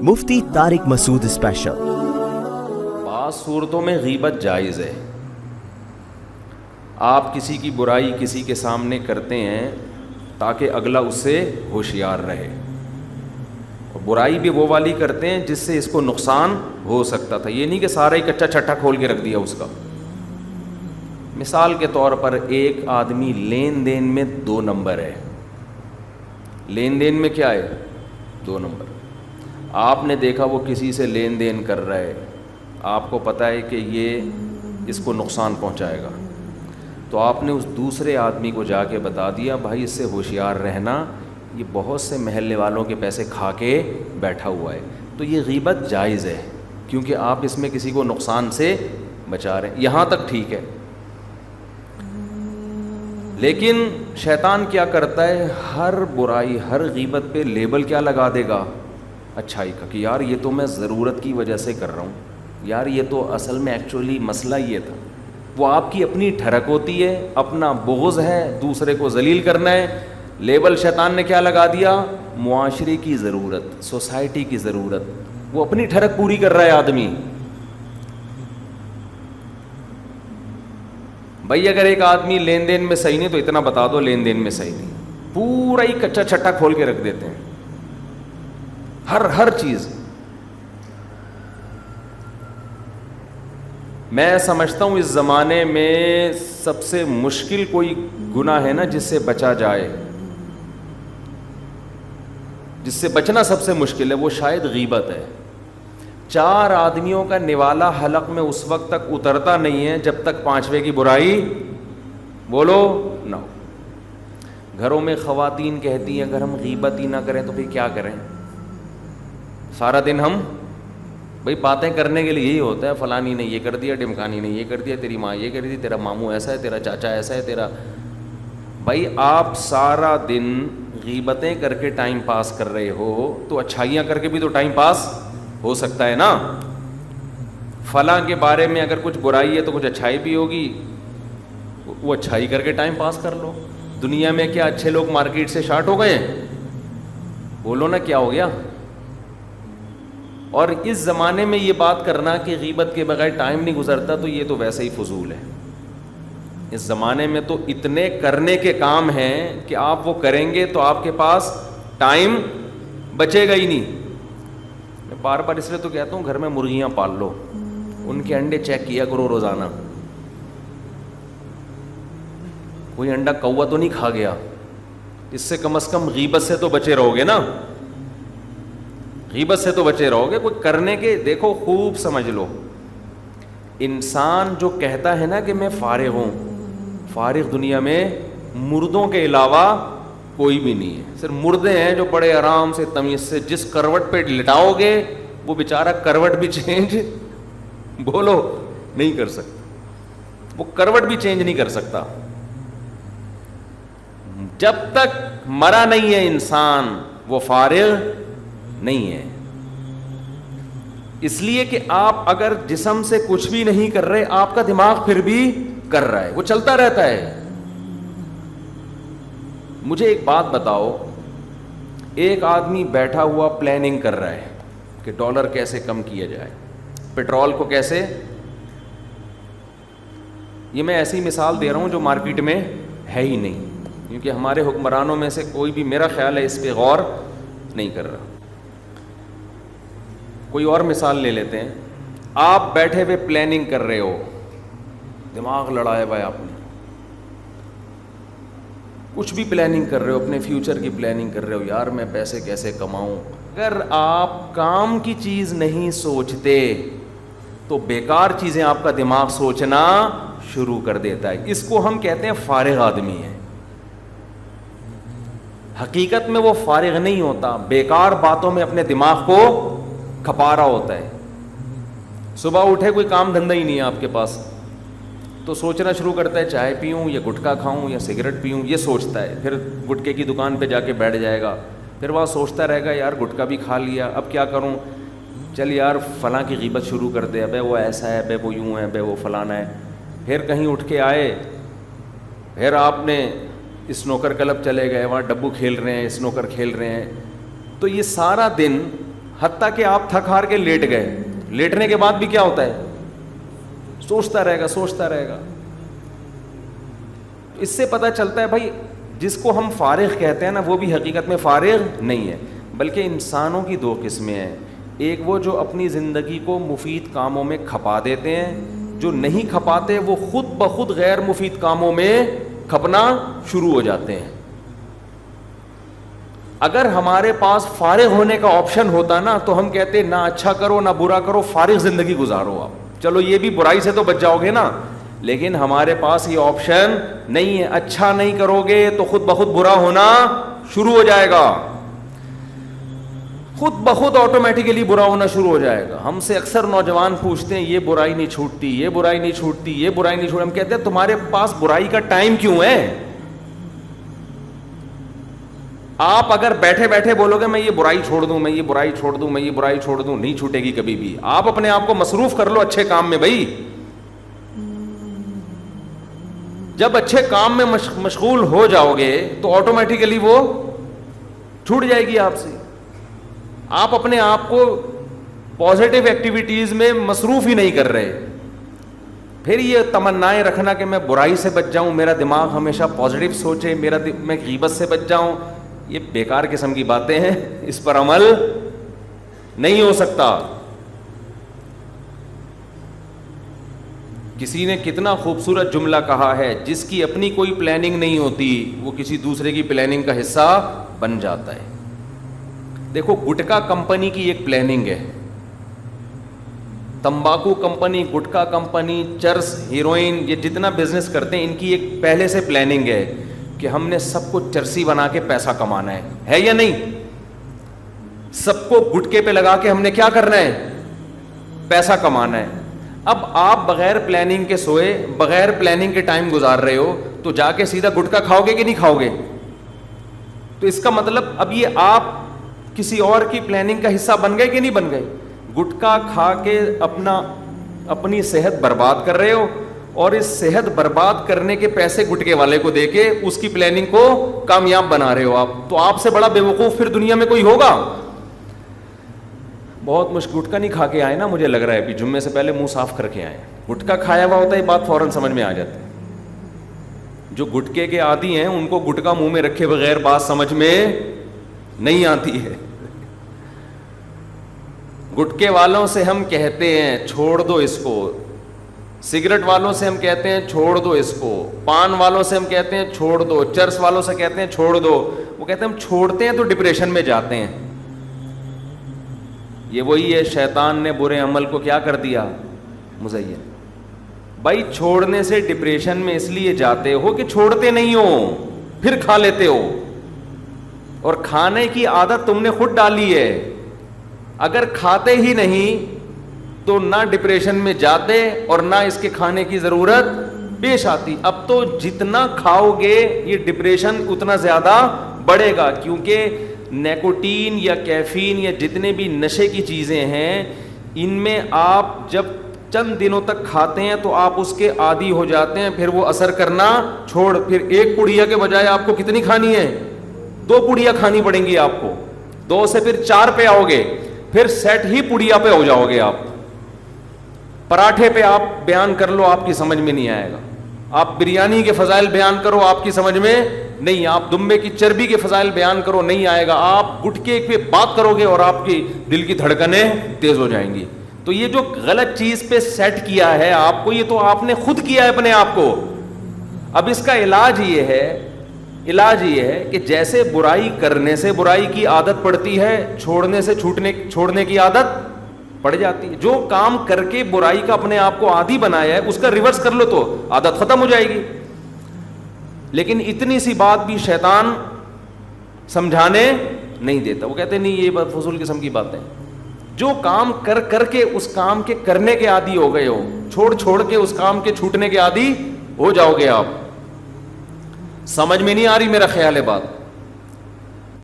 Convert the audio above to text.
مفتی طارق مسعود special. بعض صورتوں میں غیبت جائز ہے۔ آپ کسی کی برائی کسی کے سامنے کرتے ہیں تاکہ اگلا اس سے ہوشیار رہے، اور برائی بھی وہ والی کرتے ہیں جس سے اس کو نقصان ہو سکتا تھا، یہ نہیں کہ سارا ہی کچا چھٹا کھول کے رکھ دیا اس کا۔ مثال کے طور پر ایک آدمی لین دین میں 2 نمبر ہے، لین دین میں کیا ہے 2 نمبر۔ آپ نے دیکھا وہ کسی سے لین دین کر رہا ہے، آپ کو پتہ ہے کہ یہ اس کو نقصان پہنچائے گا، تو آپ نے اس دوسرے آدمی کو جا کے بتا دیا بھائی اس سے ہوشیار رہنا، یہ بہت سے محلے والوں کے پیسے کھا کے بیٹھا ہوا ہے۔ تو یہ غیبت جائز ہے کیونکہ آپ اس میں کسی کو نقصان سے بچا رہے ہیں، یہاں تک ٹھیک ہے۔ لیکن شیطان کیا کرتا ہے، ہر برائی ہر غیبت پہ لیبل کیا لگا دے گا، اچھائی کا، کہ یار یہ تو میں ضرورت کی وجہ سے کر رہا ہوں، یار یہ تو اصل میں ایکچولی مسئلہ یہ تھا۔ وہ آپ کی اپنی ٹھڑک ہوتی ہے، اپنا بغض ہے، دوسرے کو ذلیل کرنا ہے، لیبل شیطان نے کیا لگا دیا، معاشرے کی ضرورت، سوسائٹی کی ضرورت، وہ اپنی ٹھڑک پوری کر رہا ہے آدمی۔ بھائی اگر ایک آدمی لین دین میں صحیح نہیں تو اتنا بتا دو لین دین میں صحیح نہیں، پورا ہی کچا چھٹا کھول کے رکھ دیتے ہیں، ہر چیز۔ میں سمجھتا ہوں اس زمانے میں سب سے مشکل کوئی گناہ ہے نا جس سے بچا جائے، جس سے بچنا سب سے مشکل ہے، وہ شاید غیبت ہے۔ 4 آدمیوں کا نوالا حلق میں اس وقت تک اترتا نہیں ہے جب تک 5ویں کی برائی بولو نہ ہو۔ گھروں میں خواتین کہتی ہیں اگر ہم غیبت ہی نہ کریں تو پھر کیا کریں، سارا دن ہم بھئی باتیں کرنے کے لیے یہی ہوتا ہے، فلانی نے یہ کر دیا، ڈمکانی نے یہ کر دیا، تیری ماں یہ کر دی، تیرا ماموں ایسا ہے، تیرا چاچا ایسا ہے، تیرا۔ بھائی آپ سارا دن غیبتیں کر کے ٹائم پاس کر رہے ہو تو اچھائیاں کر کے بھی تو ٹائم پاس ہو سکتا ہے نا۔ فلاں کے بارے میں اگر کچھ برائی ہے تو کچھ اچھائی بھی ہوگی، وہ اچھائی کر کے ٹائم پاس کر لو۔ دنیا میں کیا اچھے لوگ مارکیٹ سے شارٹ ہو گئے ہیں، بولو نا کیا ہو گیا۔ اور اس زمانے میں یہ بات کرنا کہ غیبت کے بغیر ٹائم نہیں گزرتا تو یہ تو ویسے ہی فضول ہے۔ اس زمانے میں تو اتنے کرنے کے کام ہیں کہ آپ وہ کریں گے تو آپ کے پاس ٹائم بچے گا ہی نہیں۔ میں بار بار اس لیے تو کہتا ہوں گھر میں مرغیاں پال لو، ان کے انڈے چیک کیا کرو روزانہ، کوئی انڈا کوا تو نہیں کھا گیا، اس سے کم از کم غیبت سے تو بچے رہو گے نا، غیبت سے تو بچے رہو گے۔ کوئی کرنے کے دیکھو خوب سمجھ لو، انسان جو کہتا ہے نا کہ میں فارغ ہوں، فارغ دنیا میں مردوں کے علاوہ کوئی بھی نہیں ہے، صرف مردے ہیں جو بڑے آرام سے تمیز سے جس کروٹ پہ لٹاؤ گے وہ بیچارہ کروٹ بھی چینج بولو نہیں کر سکتا، وہ کروٹ بھی چینج نہیں کر سکتا جب تک مرا نہیں ہے انسان، وہ فارغ نہیں ہے۔ اس لیے کہ آپ اگر جسم سے کچھ بھی نہیں کر رہے، آپ کا دماغ پھر بھی کر رہا ہے، وہ چلتا رہتا ہے۔ مجھے ایک بات بتاؤ، ایک آدمی بیٹھا ہوا پلاننگ کر رہا ہے کہ ڈالر کیسے کم کیا جائے، پیٹرول کو کیسے، یہ میں ایسی مثال دے رہا ہوں جو مارکیٹ میں ہے ہی نہیں، کیونکہ ہمارے حکمرانوں میں سے کوئی بھی میرا خیال ہے اس پہ غور نہیں کر رہا۔ کوئی اور مثال لے لیتے ہیں، آپ بیٹھے ہوئے پلاننگ کر رہے ہو، دماغ لڑایا ہوا ہے آپ نے، کچھ بھی پلاننگ کر رہے ہو، اپنے فیوچر کی پلاننگ کر رہے ہو، یار میں پیسے کیسے کماؤں۔ اگر آپ کام کی چیز نہیں سوچتے تو بیکار چیزیں آپ کا دماغ سوچنا شروع کر دیتا ہے، اس کو ہم کہتے ہیں فارغ آدمی ہے۔ حقیقت میں وہ فارغ نہیں ہوتا، بیکار باتوں میں اپنے دماغ کو کھپا رہا ہوتا ہے۔ صبح اٹھے کوئی کام دھندہ ہی نہیں ہے آپ کے پاس تو سوچنا شروع کرتا ہے چائے پیوں یا گٹکا کھاؤں یا سگریٹ پیوں، یہ سوچتا ہے، پھر گٹکے کی دکان پہ جا کے بیٹھ جائے گا، پھر وہاں سوچتا رہے گا یار گٹکا بھی کھا لیا، اب کیا کروں، چل یار فلاں کی غیبت شروع کر دے، ابے وہ ایسا ہے، ابے وہ یوں ہے، ابے وہ فلانا ہے۔ پھر کہیں اٹھ کے آئے، پھر آپ نے اسنوکر کلب چلے گئے، وہاں ڈبو کھیل رہے ہیں، اسنوکر کھیل رہے ہیں، تو یہ سارا دن حتیٰ کہ آپ تھک ہار کے لیٹ گئے, لیٹنے کے بعد بھی کیا ہوتا ہے, سوچتا رہے گا سوچتا رہے گا. اس سے پتہ چلتا ہے بھائی جس کو ہم فارغ کہتے ہیں نا وہ بھی حقیقت میں فارغ نہیں ہے, بلکہ انسانوں کی دو قسمیں ہیں. ایک وہ جو اپنی زندگی کو مفید کاموں میں کھپا دیتے ہیں, جو نہیں کھپاتے وہ خود بخود غیر مفید کاموں میں کھپنا شروع ہو جاتے ہیں. اگر ہمارے پاس فارغ ہونے کا آپشن ہوتا نا تو ہم کہتے نہ اچھا کرو نہ برا کرو, فارغ زندگی گزارو آپ, چلو یہ بھی برائی سے تو بچ جاؤ گے نا. لیکن ہمارے پاس یہ آپشن نہیں ہے, اچھا نہیں کرو گے تو خود بخود برا ہونا شروع ہو جائے گا, خود بخود آٹومیٹیکلی برا ہونا شروع ہو جائے گا. ہم سے اکثر نوجوان پوچھتے ہیں یہ برائی نہیں چھوٹتی, یہ برائی نہیں چھوٹتی, یہ برائی نہیں چھوٹتی. ہم کہتے ہیں تمہارے پاس برائی کا ٹائم کیوں ہے؟ آپ اگر بیٹھے بیٹھے بولو گے میں یہ برائی چھوڑ دوں, میں یہ برائی چھوڑ دوں, میں یہ برائی چھوڑ دوں, نہیں چھوٹے گی کبھی بھی. آپ اپنے آپ کو مصروف کر لو اچھے کام میں بھائی. جب اچھے کام میں مشغول ہو جاؤ گے تو آٹومیٹیکلی وہ چھوٹ جائے گی آپ سے. آپ اپنے آپ کو پازیٹیو ایکٹیویٹیز میں مصروف ہی نہیں کر رہے. پھر یہ تمنائیں رکھنا کہ میں برائی سے بچ جاؤں, میرا دماغ ہمیشہ پازیٹیو سوچے, میں غیبت سے بچ جاؤں, یہ بیکار قسم کی باتیں ہیں, اس پر عمل نہیں ہو سکتا. کسی نے کتنا خوبصورت جملہ کہا ہے, جس کی اپنی کوئی پلاننگ نہیں ہوتی وہ کسی دوسرے کی پلاننگ کا حصہ بن جاتا ہے. دیکھو گٹکا کمپنی کی ایک پلاننگ ہے, تمباکو کمپنی, گٹکا کمپنی, چرس, ہیروئن, یہ جتنا بزنس کرتے ہیں ان کی ایک پہلے سے پلاننگ ہے کہ ہم نے سب کو چرسی بنا کے پیسہ کمانا ہے یا نہیں؟ سب کو گٹکے پہ لگا کے ہم نے کیا کرنا ہے؟ پیسہ کمانا ہے. اب آپ بغیر پلاننگ کے سوئے, بغیر پلاننگ کے ٹائم گزار رہے ہو, تو جا کے سیدھا گٹکا کھاؤ گے کہ نہیں کھاؤ گے؟ تو اس کا مطلب اب یہ آپ کسی اور کی پلاننگ کا حصہ بن گئے کہ نہیں بن گئے؟ گٹکا کھا کے اپنی صحت برباد کر رہے ہو, اور اس صحت برباد کرنے کے پیسے گٹکے والے کو دے کے اس کی پلاننگ کو کامیاب بنا رہے ہو آپ. تو آپ سے بڑا بے وقوف پھر دنیا میں کوئی ہوگا؟ بہت مشکل گٹکا نہیں کھا کے آئے نا, مجھے لگ رہا ہے ابھی جمعے سے پہلے منہ صاف کر کے آئے. گٹکا کھایا ہوا ہوتا ہے یہ بات فوراً سمجھ میں آ جاتی ہے. جو گٹکے کے عادی ہیں ان کو گٹکا منہ میں رکھے بغیر بات سمجھ میں نہیں آتی ہے. گٹکے والوں سے ہم کہتے ہیں چھوڑ دو اس کو, سگریٹ والوں سے ہم کہتے ہیں چھوڑ دو اس کو, پان والوں سے ہم کہتے ہیں چھوڑ دو, چرس والوں سے کہتے ہیں چھوڑ دو. وہ کہتے ہیں ہم چھوڑتے ہیں تو ڈپریشن میں جاتے ہیں. یہ وہی ہے, شیطان نے برے عمل کو کیا کر دیا؟ مزین. بھائی چھوڑنے سے ڈپریشن میں اس لیے جاتے ہو کہ چھوڑتے نہیں ہو, پھر کھا لیتے ہو, اور کھانے کی عادت تم نے خود ڈالی ہے. اگر کھاتے ہی نہیں تو نہ ڈپریشن میں جاتے اور نہ اس کے کھانے کی ضرورت پیش آتی. اب تو جتنا کھاؤ گے یہ ڈپریشن اتنا زیادہ بڑھے گا, کیونکہ نیکوٹین یا کیفین یا جتنے بھی نشے کی چیزیں ہیں ان میں آپ جب چند دنوں تک کھاتے ہیں تو آپ اس کے عادی ہو جاتے ہیں, پھر وہ اثر کرنا پھر ایک پڑیا کے بجائے آپ کو کتنی کھانی ہے؟ 2 پڑیا کھانی پڑیں گی آپ کو. 2 سے پھر 4 پہ آؤ گے, پھر سیٹ ہی پڑیا پہ ہو جاؤ گے آپ. پراٹھے پہ آپ بیان کر لو آپ کی سمجھ میں نہیں آئے گا, آپ بریانی کے فضائل بیان کرو آپ کی سمجھ میں نہیں, آپ دمبے کی چربی کے فضائل بیان کرو نہیں آئے گا, آپ گٹکے پہ بات کرو گے اور آپ کی دل کی دھڑکنیں تیز ہو جائیں گی. تو یہ جو غلط چیز پہ سیٹ کیا ہے آپ کو, یہ تو آپ نے خود کیا ہے اپنے آپ کو. اب اس کا علاج یہ ہے کہ جیسے برائی کرنے سے برائی کی عادت پڑتی ہے, چھوڑنے سے چھوڑنے کی عادت پڑ جاتی ہے. جو کام کر کے برائی کا اپنے آپ کو عادی بنایا ہے اس کا ریورس کر لو تو عادت ختم ہو جائے گی. لیکن اتنی سی بات بھی شیطان سمجھانے نہیں دیتا. وہ کہتے نہیں یہ بات فضول قسم کی باتیں. جو کام کر کے اس کام کے کرنے کے عادی ہو گئے ہو, چھوڑ کے اس کام کے چھوٹنے کے عادی ہو جاؤ گے آپ. سمجھ میں نہیں آ رہی میرا خیال ہے بات؟